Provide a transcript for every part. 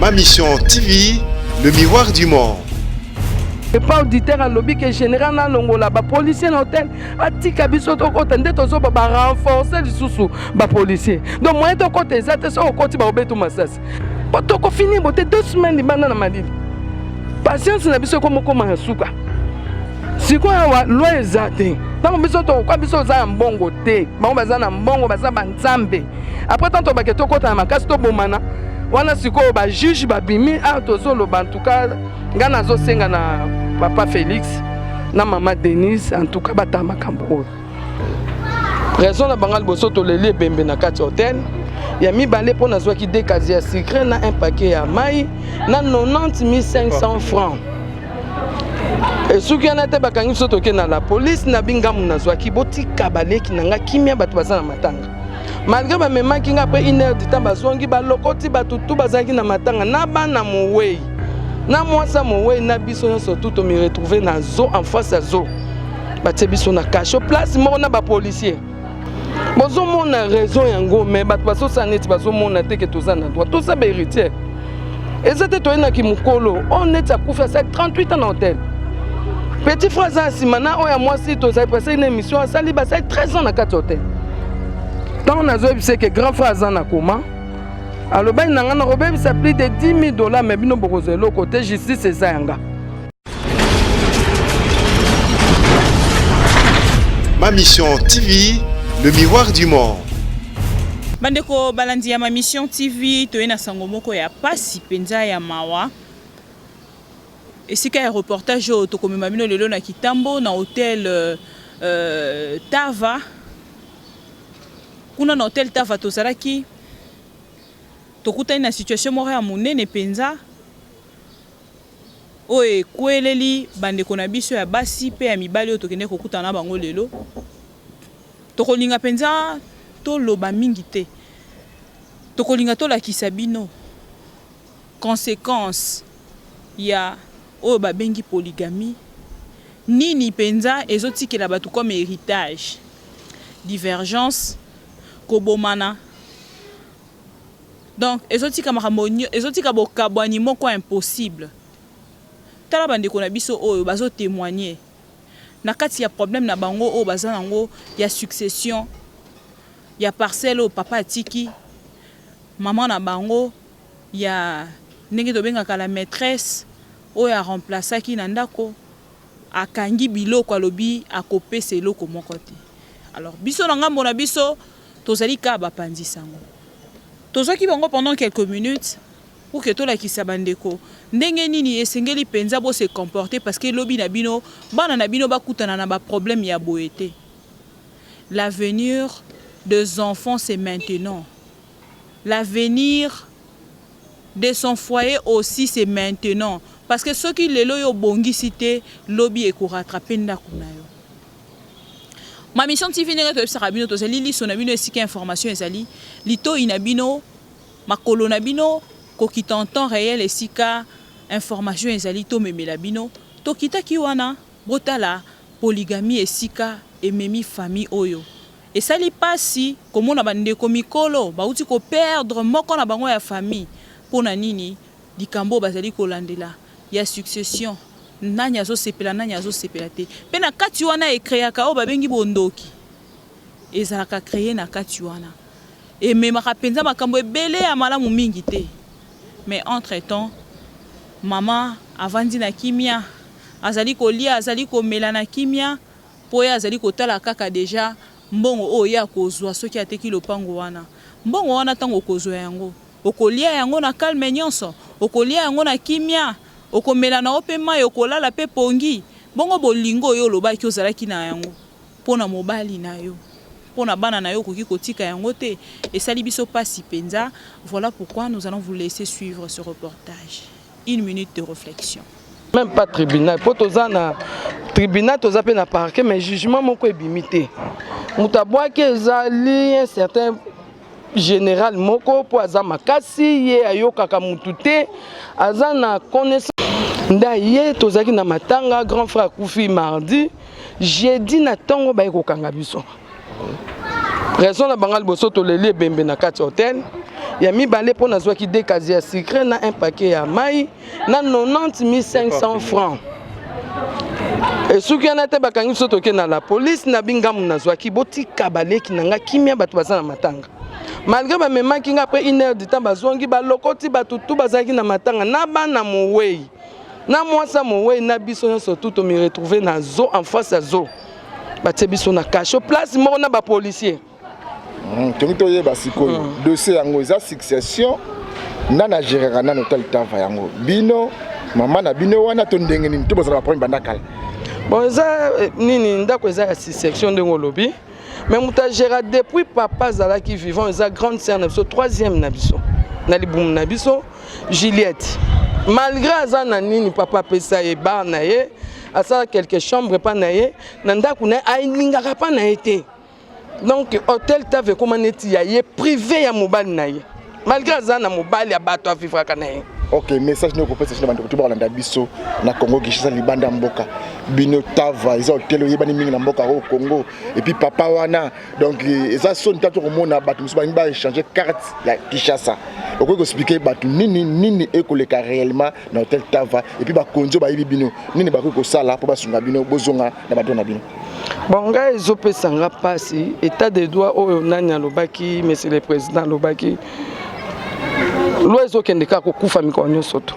Ma mission TV, le miroir du monde. Et pas auditeur à lobby que général na longola ba policier na hôtel atika biso to kota ndeto zo ba renforcer lisusu ba policier. Donc moi to kota ezate so koti ba obetu masasi. Poto ko fini bote 2 semaines libana na madili. Patience na biso komo koma suka. Siko ya loi ezate. Tango biso to kwa biso za mbongo te. Bango baza na mbongo baza banzambe. Après tant to ba keto kota na makasi to bomana. Wana siko ba juge ba bimi a tozo lo bantuka ngana zo senga na papa Félix na maman Denise en tout cas batama kambo. Raison na bangal boso to leli bembe na kati hôtel. Ya mi balé pour na zwa ki décasier secret na un paquet ya mai na 90 500 francs. Et souki na te bakangi soto ke na la police na bingamu na zwa ki boti kabaleki na nga kimia batu baza na matanga. Malgré ba mema kinga après 1 heure du temps bazongi ba lokoti batutu bazaki na matanga na bana mowei. Na moi ça mowei na biso surtout to me retrouver na zo en face à zo. Ba te biso na cache place mo na ba policier. Bozo mona raison yango mais ba baso saneti baso mona te ke toza na droit. Tout ça ba héritier. Et c'était to na ki mukolo, on est à kufa ça 38 ans en hôtel. Petit frère ça simana o ya moi si to ça passé une émission à sali ba ça 13 ans na 4 hôtel. Tant on a vu que grand frère Zana comment alors ben nanga na robé ça plus de $10,000 mais bino bokozelo côté justice c'est ça yanga. Ma mission TV, le miroir du monde. Bandeko balandi ya ma mission TV toyena sango moko ya pasi penza ya mawa. Esika ya reportage to komema bino lelo na Kitambo na hôtel Tava. Kuna na hôtel Tava tozalaki tokutani na situation moko ya monene penza oye kweleli bandeko na biso ya basi pe ya mibali oyo tokende kokutana na bango lelo tokolinga penza toloba mingi te tokolinga tolakisa bino conséquence ya oyo babengi polygamie nini penza ezotikela bato comme héritage divergence kobomana donc ezotika makambo ezotika bokabwani moko impossible tala bandeko na biso oyo bazo témoigner na kati ya problème na bango oyo baza nango ya succession ya parcelle au papa atiki maman na bango ya ndenge tobengaka la maîtresse oyo a remplaçaki na ndako akangi biloko alobi akopesa eloko moko te. Alors biso na ngambo na biso tozali ka bapandi sango tozaki bango pendant quelques minutes pour que tolakisa bandeko ndenge nini esengeli penza bo se comporter parce que lobi na bino bana na bino bakutana na ba problème ya boete. L'avenir des enfants c'est maintenant. L'avenir de son foyer aussi c'est maintenant parce que ceux qui lelo yo bongi cité lobi e ko rattraper ndako na yo. Ma mission TV n'est pas sabino to zali li sonabino esika information ezali lito inabino makolo nabino ko en temps réel esika information ezali to memela bino to kitaki wana botala polygamie esika ememi famille oyo et sali pasi komona bandeko mikolo bauti ko perdre moko na bango ya famille pona nini likambo bazali kolandela ya succession nanya zo sepela te pe na kati wana e créaka o babengi bondoki ezalaka créer na kati wana et même penza makambo ebele ya malamu mingi te mais entre temps maman avandi na kimia azali kolia azali komela na kimia poya azali kotala kaka déjà mbongo o ya kozwa soki ateki lopango wana mbongo wana tango kozwa yango okolia yango na calme nyonso okolia yango na kimia okomela na ope mai okolala pe pongi bongo bolingo yo lobaki ozalaki na yango pona mobali na yo pona bana na yo koki kotika yango te esali biso pasi penza. Voilà pourquoi nous allons vous laisser suivre ce reportage. 1 minute de réflexion. Même pas tribunal po tozana tribunal tozape na parquet mais jugement moko ebimité mutabwa ke ezali un certain général moko po azama kasi ye ayokaka mutu te azana connaissance ndaye tozaki na matanga grand frère kufi mardi jeudi na tongo ba ekokanga biso raison na bangal boso to leli bembe na kati hôtel ya mibale mpo nazwaki 2 casiers ya sucre na un paquet ya mai na 90 500 francs. Et soki ana te bakangi biso toke na la police na bingamu nazwaki botika baleki nanga kimia bato baza na matanga. Malgré bamemaki nga après 1 heure du temps bazongi balokoti bato tout bazalaki na matanga na bana mowei. Na mwasa mowei na biso nyonso tout me retrouver na zo en face à zo. Batie biso na cache place moko na ba policier. Tongi yeba sikoyo dossier yango eza succession nana gérera na hôtel Tava yango bino mama na bino wana to ndenge nini to bozala problème banda kala. Bon eza nini ndako eza ya section de ngolobi mais muta gérera depuis papa zala qui vivant eza grande sœur na biso 3e na biso na libumu na biso Juliette. Malgré azana nini papa pesa e bar na ye asa quelques chambres pa na ye na ndako na ailingaka pa na été. Donc hôtel Tava comment neti ya ye privé ya mobali na ye. Malgré azana mobali ya bato a vivre kana ye. Ok, message nous propose c'est bande ko balanda biso na Congo Kinshasa libanda mboka bino Tava ils ont hôtel yebani mingi na mboka au Congo et puis papa wana donc ça sonne tato ko mona bato musu ba échanger carte ya Kinshasa. Oko ko expliquer bato nini ekoleka réellement na hôtel Tava et puis ba konzo ba yibi bino nini ba ko sala po ba sunga bino bozonga na bato na bino. Bon nga ezopesanga pasi état de droit oyo nani alobaki monsieur le président alobaki loezo kendeka ko kufa mikonyo soto.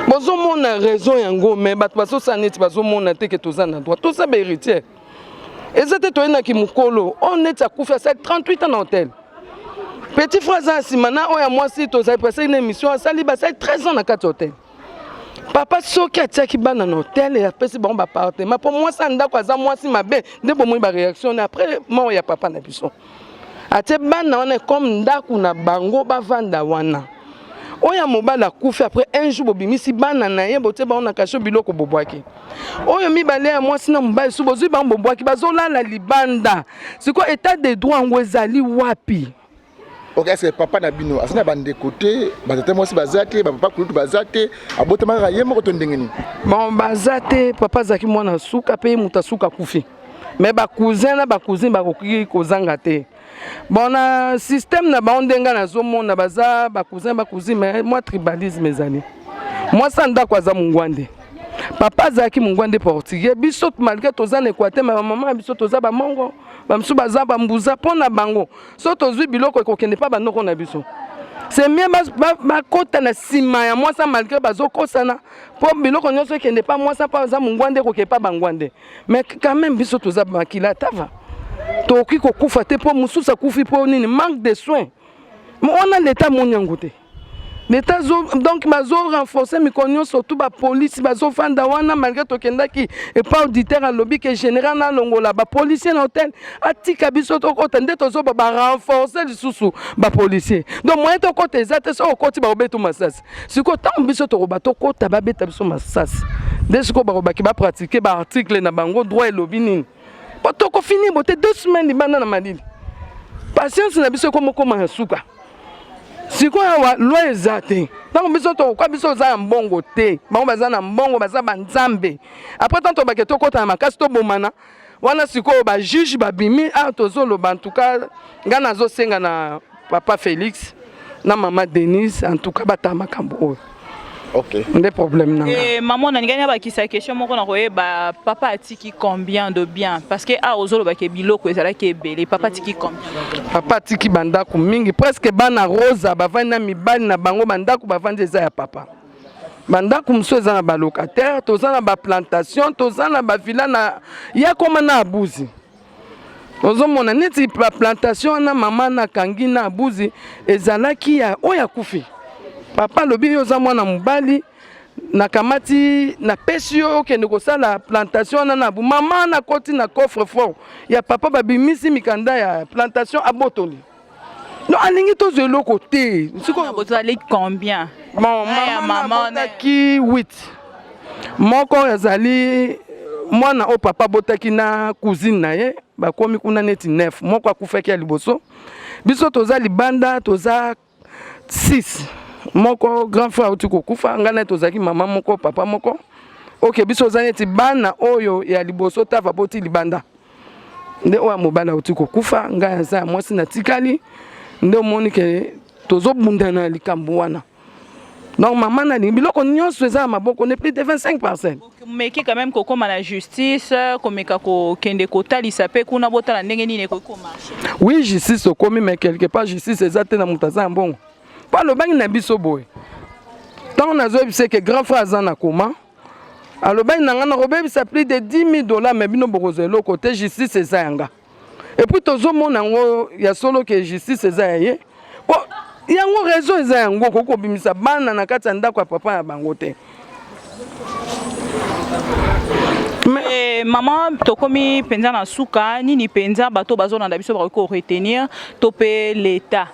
Bozo mona raison yango mais bato baso saneti bazo mona te ke toza na droit. Toza ba héritier. Ezete toyena ki mukolo on est à kufa 38 ans en hôtel. Petit frère Zansimana oya mwasi toza passé une émission à sali ba 13 ans na 4 hôtel. Papa soki atiaki bana na hôtel et après c'est bon ba appartement pour moi ça ndako aza mwasi mabe nde bomo ba réaction après moi ya papa na biso. Ate bana wana comme ndako na bango bavanda wana. Oya mobala kufi après un jour bobimisi bana na ye bote ba on a caché biloko bobwaki. Oyo mibale ya mwasi na mobali su bozui ba bobwaki bazolala libanda. Siko état de droit ngwezali wapi? Ok, est-ce que papa na bino asina bande côté bazate mwasi bazate ba papa kulutu bazate abotama ra yemo ko ndengeni. Bon bazate papa zaki mwana suka pe muta suka kufi. Mais ba cousin na ba cousine ba koki kozanga te. Bon na système na ba ondenga na zomo na baza ba cousine mais moi tribalisme ezali. Moi ça ndako za mungwande. Papa zaki mungwande portugais biso malgré tozana Équateur mais maman biso toza ba mongo ba msu baza ba mbuza pona bango. So tozui biloko ekokende pa banoko na biso. C'est mieux ba kota na sima ya moi ça malgré bazo kosana pour biloko nyonso ekende pa moi ça pa za mungwande koke pa bangwande. Mais quand même biso toza makila Tava. Toki ko kufa te po mususa kufi po nini manque de soins. Mais on a l'état monyango te. L'état donc bazo renforcer mikonyo surtout ba police bazo fanda wana malgré tokendaki et pas auditeur à lobby que général na longola ba policier na hôtel atika biso to kota nde tozo ba renforcer lisusu ba policier. Donc moi to kota ezate so koti ba obeto masasi. Siko tam biso to ba to kota ba beta biso masasi. Dès siko ba ki ba pratiquer ba article na bango droit et lobby nini. Potoko fini bote 2 semaines libanda na malili. Patience na biso koma suka. Siko wa loi ezate. Tango biso to kwa biso za mbongo te. Bango baza na mbongo baza banzambe. Après tant to baketo kota na makasi to bomana. Wana siko ba juge ba bimi a tozolo en tout cas ngana zo senga na papa Félix na maman Denise en tout cas batama kambo. Ok. Des problèmes là. Et maman on a gagné ba ki sa question moko na koye ba papa atiki combien de biens parce que a ozolo ba ke biloko ezala ke belé papa atiki combien. Papa atiki bandako mingi presque bana rosa bavandi na mibali na bango bandako bavandi eza ya papa. Bandako mso eza na ba locataire, toza na ba plantation, toza na ba villa na ya koma na abuzi. Ozo mona neti ba plantation na mama na kangi na abuzi ezalaki ya oya kufi. Papa lobi yo za mwana mobali na kamati na pesi yo kende kosala plantation na bu mama na koti na coffre fort ya papa babimisi mikanda ya plantation abotoli. No alingi to zelo côté siko botali combien? Bon maman na ki 8. Moko yazali mwana o papa botaki na cousine na ye bakomi kuna neti 9 moko akufaki ya liboso biso toza libanda toza 6. Moko grand frère uti kokufa ngana tozaki mama moko papa moko. OK biso zaneti bana oyo ya liboso Tava boti libanda. Nde oya mobala uti kokufa ngana za mwasi na tikali. Nde omoni ke tozobunda na likambo wana. Donc maman na biloko nyonso eza maboko ne plus de 25%. Mais qui quand même comme la justice, comme ko kende kotalisa pe kuna botala ndenge nini ko marché. Oui, justice komi mais quelque part justice ezate na mutaza mbongo. Pas le bangi na biso boy. Tant on a c'est que grand frère azana koma. Alors bangi na ngana robe ça plus de $10,000 mais bino bokozelo côté justice ezanga. Et puis tozo mona ngo ya solo que justice ezaye. Yango réseau eza yango koko bimisa bana na kati ya ndako ya papa ya bango te. Mais maman tokomi penza na suka nini penza bato bazolanda biso ba ko retenir topé l'état.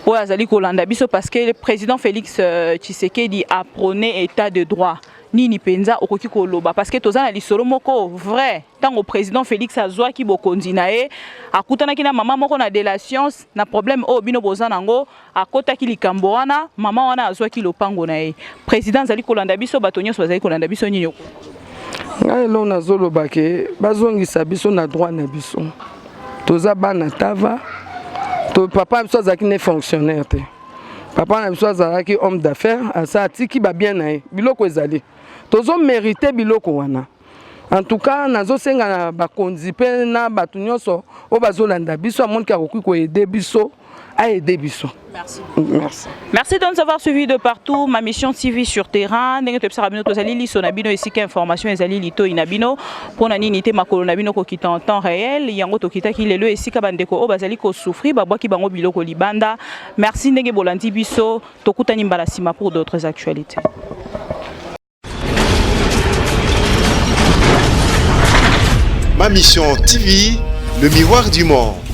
Oya zali ko landa biso parce que le président Félix Tshisekedi a prôné état de droit. Nini penza okoki ko loba parce que tozana lisolo moko vrai tant au président Félix azwa ki bokonzi na ye akutana kina mama moko na délation na problème o bino bozana ngo akota ki likambo wana mama wana azwa ki lopango na ye président zali ko landa biso batonyo so zali ko landa biso nyinyo ngai lo na zolo bake bazongisa biso na droit na biso toza bana tava to papa biso azaki ne fonctionnaire te papa na biso azalaki homme d'affaires asa atiki ba bien na ye biloko ezali tozo mériter biloko wana. En tout cas, nazo senga na bakonzi pe na batu nyonso o bazolanda biso amoni ka koki ko aider biso a aider biso. Merci. Merci. Merci de nous avoir suivis de partout. Ma mission TV sur terrain. Ndenge topsa bino tozali liso na bino esika information ezali lito inabino pona nini te makolo na bino ko kita en temps réel yango to kita ki lelo esika bandeko o bazali ko souffrir babwa ki bango biloko libanda. Merci ndenge bolandi biso tokutani mbala sima pour d'autres actualités. Ma mission TV, le miroir du monde.